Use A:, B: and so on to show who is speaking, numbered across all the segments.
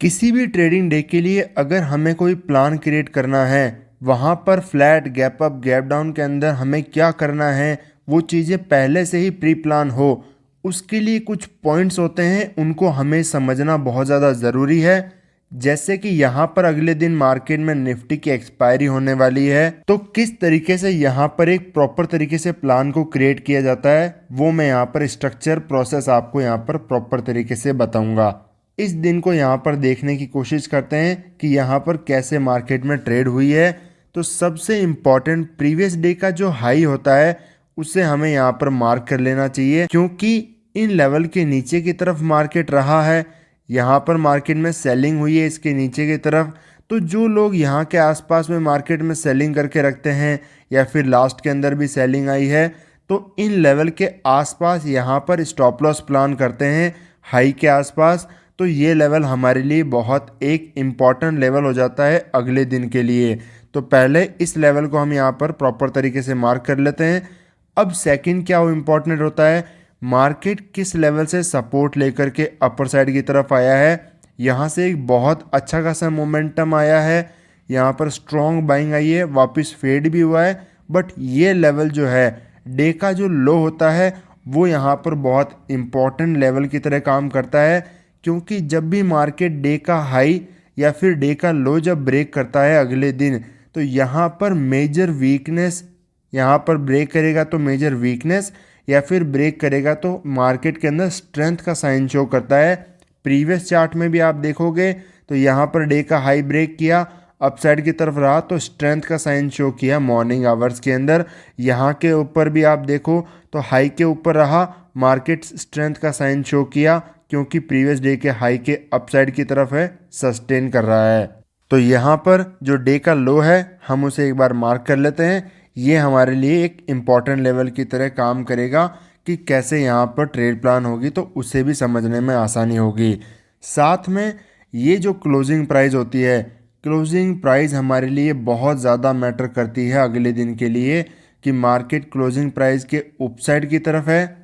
A: किसी भी trading day के लिए अगर हमें कोई प्लान क्रिएट करना है, वहाँ पर flat gap up gap down के अंदर हमें क्या करना है, वो चीज़ें पहले से ही प्री प्लान हो, उसके लिए कुछ पॉइंट्स होते हैं, उनको हमें समझना बहुत ज़्यादा ज़रूरी है। जैसे कि यहाँ पर अगले दिन मार्केट में निफ्टी की एक्सपायरी होने वाली है, तो किस तरीके से यहाँ पर एक प्रॉपर तरीके से प्लान को क्रिएट किया जाता है, वो मैं यहाँ पर स्ट्रक्चर प्रोसेस आपको यहाँ पर प्रॉपर तरीके से बताऊँगा। इस दिन को यहाँ पर देखने की कोशिश करते हैं कि यहाँ पर कैसे मार्केट में ट्रेड हुई है। तो सबसे इम्पॉर्टेंट प्रीवियस डे का जो हाई होता है उसे हमें यहाँ पर मार्क कर लेना चाहिए, क्योंकि इन लेवल के नीचे की तरफ मार्केट रहा है। यहाँ पर मार्केट में सेलिंग हुई है इसके नीचे की तरफ, तो जो लोग यहाँ के आसपास में मार्केट में सेलिंग करके रखते हैं या फिर लास्ट के अंदर भी सेलिंग आई है, तो इन लेवल के आसपास यहाँ पर स्टॉप लॉस प्लान करते हैं हाई के आसपास। तो ये लेवल हमारे लिए बहुत एक इम्पॉर्टेंट लेवल हो जाता है अगले दिन के लिए। तो पहले इस लेवल को हम यहाँ पर प्रॉपर तरीके से मार्क कर लेते हैं। अब सेकंड क्या वो इम्पॉर्टेंट होता है, मार्केट किस लेवल से सपोर्ट लेकर के अपर साइड की तरफ आया है। यहाँ से एक बहुत अच्छा खासा मोमेंटम आया है, यहाँ पर स्ट्रॉन्ग बाइंग आई है, वापस फेड भी हुआ है। बट ये लेवल जो है डे का जो लो होता है वो यहाँ पर बहुत इम्पॉर्टेंट लेवल की तरह काम करता है, क्योंकि जब भी मार्केट डे का हाई या फिर डे का लो जब ब्रेक करता है अगले दिन, तो यहाँ पर मेजर वीकनेस, यहाँ पर ब्रेक करेगा तो मेजर वीकनेस, या फिर ब्रेक करेगा तो मार्केट के अंदर स्ट्रेंथ का साइन शो करता है। प्रीवियस चार्ट में भी आप देखोगे तो यहाँ पर डे का हाई ब्रेक किया, अपसाइड की तरफ रहा तो स्ट्रेंथ का साइन शो किया मॉर्निंग आवर्स के अंदर। यहाँ के ऊपर भी आप देखो तो हाई के ऊपर रहा, मार्केट स्ट्रेंथ का साइन शो किया, क्योंकि प्रीवियस डे के हाई के अपसाइड की तरफ है, सस्टेन कर रहा है। तो यहाँ पर जो डे का लो है हम उसे एक बार मार्क कर लेते हैं। ये हमारे लिए एक इम्पॉर्टेंट लेवल की तरह काम करेगा कि कैसे यहाँ पर ट्रेड प्लान होगी, तो उसे भी समझने में आसानी होगी। साथ में ये जो क्लोजिंग प्राइस होती है, क्लोजिंग प्राइस हमारे लिए बहुत ज़्यादा मैटर करती है अगले दिन के लिए, कि मार्केट क्लोजिंग प्राइस के अपसाइड की तरफ है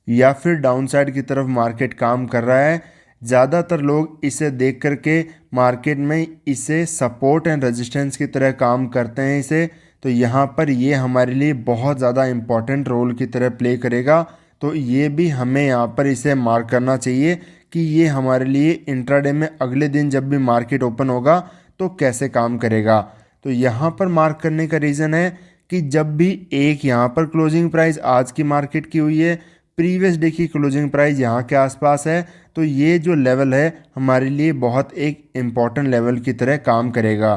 A: या फिर डाउन साइड की तरफ मार्केट काम कर रहा है। ज़्यादातर लोग इसे देख करके मार्केट में इसे सपोर्ट एंड रेजिस्टेंस की तरह काम करते हैं इसे। तो यहाँ पर ये हमारे लिए बहुत ज़्यादा इम्पॉर्टेंट रोल की तरह प्ले करेगा। तो ये भी हमें यहाँ पर इसे मार्क करना चाहिए कि ये हमारे लिए इंट्राडे में अगले दिन जब भी मार्केट ओपन होगा तो कैसे काम करेगा। तो यहाँ पर मार्क करने का रीज़न है कि जब भी एक यहाँ पर क्लोजिंग प्राइस आज की मार्केट की हुई है, प्रीवियस डे की क्लोजिंग प्राइस यहाँ के आसपास है, तो ये जो लेवल है हमारे लिए बहुत एक इम्पॉर्टेंट लेवल की तरह काम करेगा।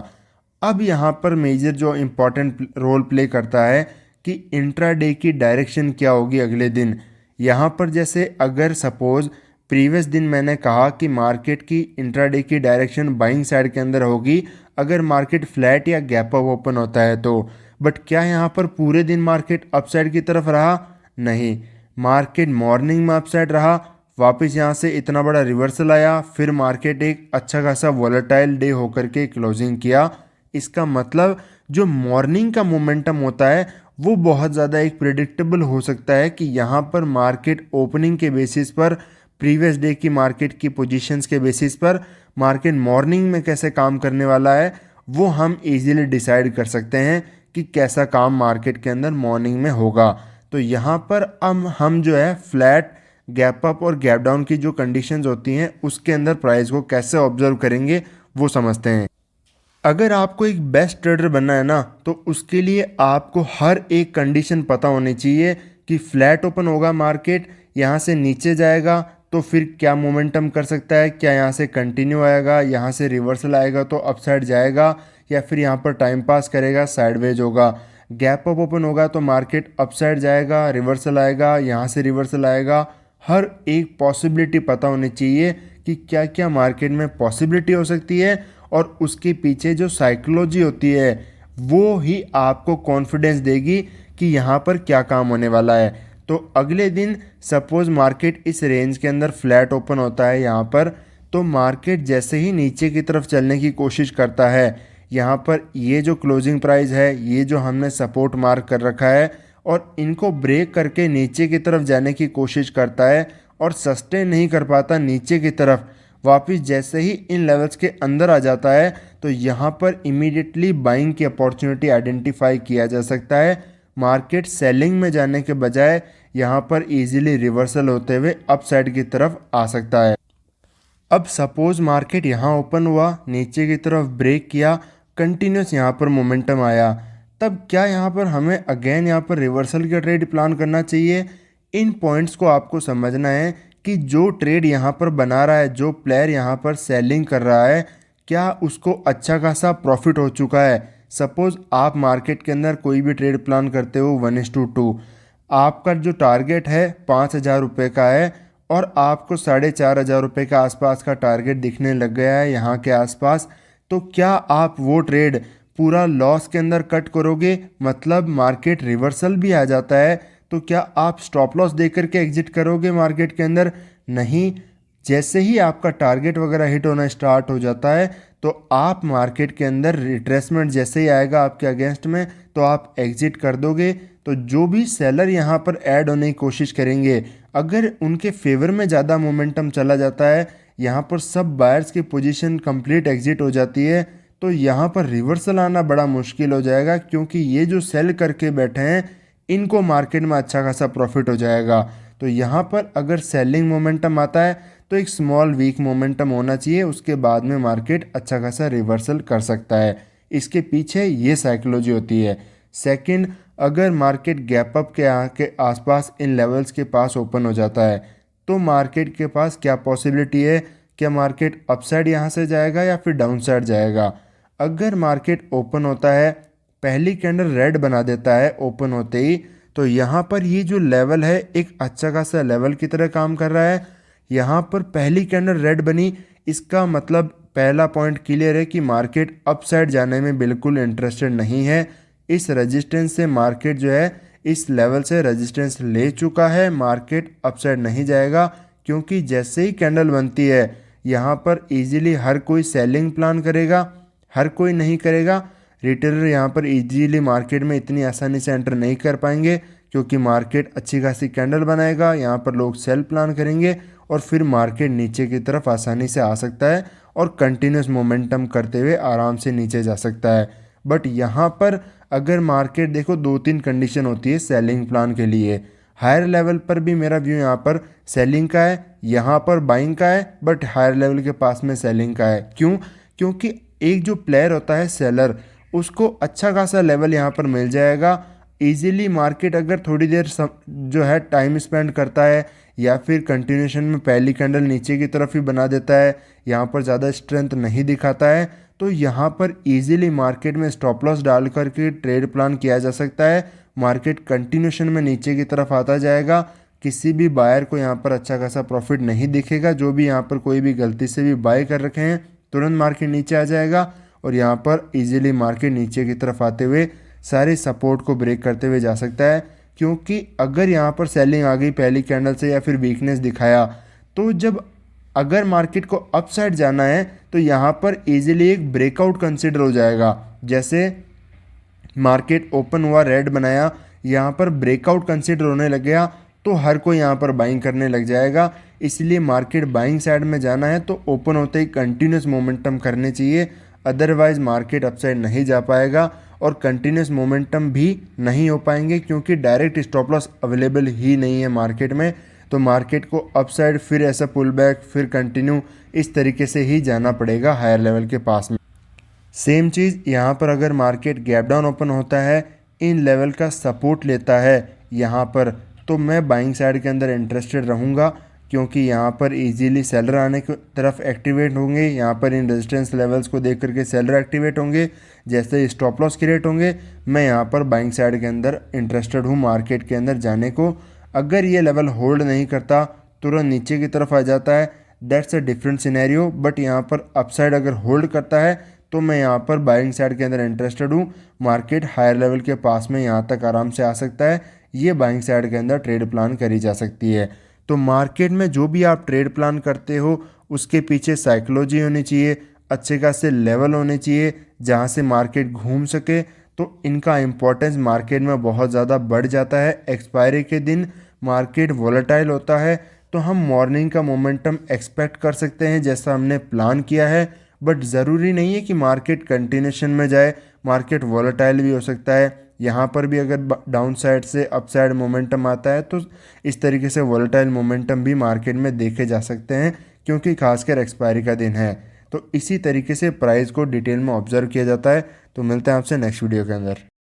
A: अब यहाँ पर मेजर जो इम्पॉर्टेंट रोल प्ले करता है कि इंट्राडे की डायरेक्शन क्या होगी अगले दिन। यहाँ पर जैसे अगर सपोज़ प्रीवियस दिन मैंने कहा कि मार्केट की इंट्राडे की डायरेक्शन बाइंग साइड के अंदर होगी अगर मार्केट फ्लैट या गैप अप ओपन होता है तो। बट क्या यहाँ पर पूरे दिन मार्केट अपसाइड की तरफ रहा? नहीं, मार्केट मॉर्निंग में अपसाइड रहा, वापस यहाँ से इतना बड़ा रिवर्सल आया, फिर मार्केट एक अच्छा खासा वॉलेटाइल डे होकर के क्लोजिंग किया। इसका मतलब जो मॉर्निंग का मोमेंटम होता है वो बहुत ज़्यादा एक प्रिडिक्टेबल हो सकता है कि यहाँ पर मार्केट ओपनिंग के बेसिस पर, प्रीवियस डे की मार्केट की पोजीशंस के बेसिस पर मार्केट मॉर्निंग में कैसे काम करने वाला है वो हम इजीली डिसाइड कर सकते हैं कि कैसा काम मार्केट के अंदर मॉर्निंग में होगा। तो यहाँ पर हम जो है फ्लैट गैप अप और गैप डाउन की जो कंडीशंस होती हैं उसके अंदर प्राइस को कैसे ऑब्जर्व करेंगे वो समझते हैं। अगर आपको एक बेस्ट ट्रेडर बनना है ना, तो उसके लिए आपको हर एक कंडीशन पता होनी चाहिए कि फ्लैट ओपन होगा मार्केट, यहाँ से नीचे जाएगा तो फिर क्या मोमेंटम कर सकता है, क्या यहाँ से कंटिन्यू आएगा, यहाँ से रिवर्सल आएगा तो अपसाइड जाएगा, या फिर यहाँ पर टाइम पास करेगा साइडवेज होगा। गैप अप ओपन होगा तो मार्केट अपसाइड जाएगा, रिवर्सल आएगा, यहाँ से रिवर्सल आएगा। हर एक पॉसिबिलिटी पता होनी चाहिए कि क्या क्या मार्केट में पॉसिबिलिटी हो सकती है, और उसके पीछे जो साइकोलॉजी होती है वो ही आपको कॉन्फिडेंस देगी कि यहाँ पर क्या काम होने वाला है। तो अगले दिन सपोज़ मार्केट इस रेंज के अंदर फ्लैट ओपन होता है यहाँ पर, तो मार्केट जैसे ही नीचे की तरफ चलने की कोशिश करता है, यहाँ पर ये जो क्लोजिंग प्राइस है, ये जो हमने सपोर्ट मार्क कर रखा है, और इनको ब्रेक करके नीचे की तरफ जाने की कोशिश करता है और सस्टेन नहीं कर पाता नीचे की तरफ, वापस जैसे ही इन लेवल्स के अंदर आ जाता है तो यहाँ पर इमीडिएटली बाइंग की अपॉर्चुनिटी आइडेंटिफाई किया जा सकता है। मार्केट सेलिंग में जाने के बजाय यहाँ पर इजीली रिवर्सल होते हुए अपसाइड की तरफ आ सकता है। अब सपोज मार्केट यहाँ ओपन हुआ, नीचे की तरफ ब्रेक किया, कंटिन्यूस यहाँ पर मोमेंटम आया, तब क्या यहाँ पर हमें अगेन यहाँ पर रिवर्सल का ट्रेड प्लान करना चाहिए? इन पॉइंट्स को आपको समझना है कि जो ट्रेड यहाँ पर बना रहा है, जो प्लेयर यहाँ पर सेलिंग कर रहा है, क्या उसको अच्छा खासा प्रॉफिट हो चुका है। सपोज आप मार्केट के अंदर कोई भी ट्रेड प्लान करते हो 1:2, आपका जो टारगेट है 5,000 रुपये का है और आपको 4,500 रुपये के आसपास का टारगेट दिखने लग गया है यहाँ के आसपास, तो क्या आप वो ट्रेड पूरा लॉस के अंदर कट करोगे? मतलब मार्केट रिवर्सल भी आ जाता है तो क्या आप स्टॉप लॉस दे करके एग्जिट करोगे मार्केट के अंदर? नहीं। जैसे ही आपका टारगेट वगैरह हिट होना स्टार्ट हो जाता है तो आप मार्केट के अंदर रिट्रेसमेंट जैसे ही आएगा आपके अगेंस्ट में तो आप एग्जिट कर दोगे। तो जो भी सेलर यहाँ पर ऐड होने की कोशिश करेंगे, अगर उनके फेवर में ज़्यादा मोमेंटम चला जाता है, यहाँ पर सब बायर्स की पोजीशन कंप्लीट एग्जिट हो जाती है, तो यहाँ पर रिवर्सल आना बड़ा मुश्किल हो जाएगा, क्योंकि ये जो सेल करके बैठे हैं इनको मार्केट में अच्छा खासा प्रॉफिट हो जाएगा। तो यहाँ पर अगर सेलिंग मोमेंटम आता है तो एक स्मॉल वीक मोमेंटम होना चाहिए, उसके बाद में मार्केट अच्छा खासा रिवर्सल कर सकता है। इसके पीछे ये साइकोलॉजी होती है। सेकंड, अगर मार्केट गैप अप के आसपास इन लेवल्स के पास ओपन हो जाता है तो मार्केट के पास क्या पॉसिबिलिटी है? क्या मार्केट अपसाइड यहाँ से जाएगा या फिर डाउन साइड जाएगा? अगर मार्केट ओपन होता है, पहली कैंडल रेड बना देता है ओपन होते ही, तो यहाँ पर ये जो लेवल है एक अच्छा खासा लेवल की तरह काम कर रहा है। यहाँ पर पहली कैंडल रेड बनी, इसका मतलब पहला पॉइंट क्लियर है कि मार्केट अपसाइड जाने में बिल्कुल इंटरेस्टेड नहीं है। इस रेजिस्टेंस से मार्केट जो है इस लेवल से रेजिस्टेंस ले चुका है, मार्केट अपसाइड नहीं जाएगा, क्योंकि जैसे ही कैंडल बनती है यहाँ पर इजीली हर कोई सेलिंग प्लान करेगा, हर कोई नहीं करेगा। रिटेलर यहाँ पर इजीली मार्केट में इतनी आसानी से एंटर नहीं कर पाएंगे, क्योंकि मार्केट अच्छी खासी कैंडल बनाएगा, यहाँ पर लोग सेल प्लान करेंगे और फिर मार्केट नीचे की तरफ आसानी से आ सकता है और कंटिन्यूस मोमेंटम करते हुए आराम से नीचे जा सकता है। बट यहाँ पर अगर मार्केट देखो, 2-3 कंडीशन होती है सेलिंग प्लान के लिए। हायर लेवल पर भी मेरा व्यू यहाँ पर सेलिंग का है, यहाँ पर बाइंग का है, बट हायर लेवल के पास में सेलिंग का है। क्यों? क्योंकि एक जो प्लेयर होता है सेलर, उसको अच्छा खासा लेवल यहाँ पर मिल जाएगा इजीली। मार्केट अगर थोड़ी देर जो है टाइम स्पेंड करता है या फिर कंटिन्यूशन में पहली कैंडल नीचे की तरफ ही बना देता है, यहाँ पर ज़्यादा स्ट्रेंथ नहीं दिखाता है, तो यहाँ पर इजीली मार्केट में स्टॉप लॉस डाल करके ट्रेड प्लान किया जा सकता है। मार्केट कंटिन्यूशन में नीचे की तरफ आता जाएगा, किसी भी बायर को यहाँ पर अच्छा खासा प्रॉफिट नहीं दिखेगा। जो भी यहाँ पर कोई भी गलती से भी बाय कर रखे हैं, तुरंत मार्केट नीचे आ जाएगा और यहाँ पर इजीली मार्केट नीचे की तरफ आते हुए सारे सपोर्ट को ब्रेक करते हुए जा सकता है। क्योंकि अगर यहाँ पर सेलिंग आ गई पहली कैंडल से या फिर वीकनेस दिखाया, तो जब अगर मार्केट को अपसाइड जाना है तो यहाँ पर इजीली एक ब्रेकआउट कंसिडर हो जाएगा। जैसे मार्केट ओपन हुआ, रेड बनाया, यहाँ पर ब्रेकआउट कंसिडर होने लग गया तो हर कोई यहाँ पर बाइंग करने लग जाएगा। इसलिए मार्केट बाइंग साइड में जाना है तो ओपन होते ही कंटिन्यूस मोमेंटम करने चाहिए, अदरवाइज मार्केट अपसाइड नहीं जा पाएगा और कंटिन्यूस मोमेंटम भी नहीं हो पाएंगे, क्योंकि डायरेक्ट स्टॉप लॉस अवेलेबल ही नहीं है मार्केट में। तो मार्केट को अपसाइड फिर ऐसा पुल बैक फिर कंटिन्यू इस तरीके से ही जाना पड़ेगा हायर लेवल के पास में। सेम चीज़ यहाँ पर अगर मार्केट गैप डाउन ओपन होता है, इन लेवल का सपोर्ट लेता है यहाँ पर, तो मैं बाइंग साइड के अंदर इंटरेस्टेड रहूँगा, क्योंकि यहाँ पर इजीली सेलर आने की तरफ एक्टिवेट होंगे। यहाँ पर इन रेजिस्टेंस लेवल्स को देख करके सेलर एक्टिवेट होंगे, जैसे स्टॉप लॉस क्रिएट होंगे। मैं यहाँ पर बाइंग साइड के अंदर इंटरेस्टेड हूँ मार्केट के अंदर जाने को। अगर ये लेवल होल्ड नहीं करता, तुरंत नीचे की तरफ आ जाता है, that's a different scenario. But यहाँ पर अपसाइड अगर होल्ड करता है तो मैं यहाँ पर बाइंग साइड के अंदर इंटरेस्टेड हूँ। मार्केट हायर लेवल के पास में यहाँ तक आराम से आ सकता है, ये बाइंग साइड के अंदर ट्रेड प्लान करी जा सकती है। तो मार्केट में जो भी आप ट्रेड प्लान करते हो उसके पीछे साइकोलॉजी होनी चाहिए, अच्छे खासे लेवल होने चाहिए जहाँ से मार्केट घूम सके। तो इनका इम्पोर्टेंस मार्केट में बहुत ज़्यादा बढ़ जाता है। एक्सपायरी के दिन मार्केट वॉलेटाइल होता है, तो हम मॉर्निंग का मोमेंटम एक्सपेक्ट कर सकते हैं जैसा हमने प्लान किया है। बट ज़रूरी नहीं है कि मार्केट कंटिन्यूशन में जाए, मार्केट वॉलेटाइल भी हो सकता है। यहाँ पर भी अगर डाउन साइड से अप साइड मोमेंटम आता है तो इस तरीके से वॉलेटाइल मोमेंटम भी मार्केट में देखे जा सकते हैं, क्योंकि खासकर एक्सपायरी का दिन है। तो इसी तरीके से प्राइस को डिटेल में ऑब्जर्व किया जाता है। तो मिलते हैं आपसे नेक्स्ट वीडियो के अंदर।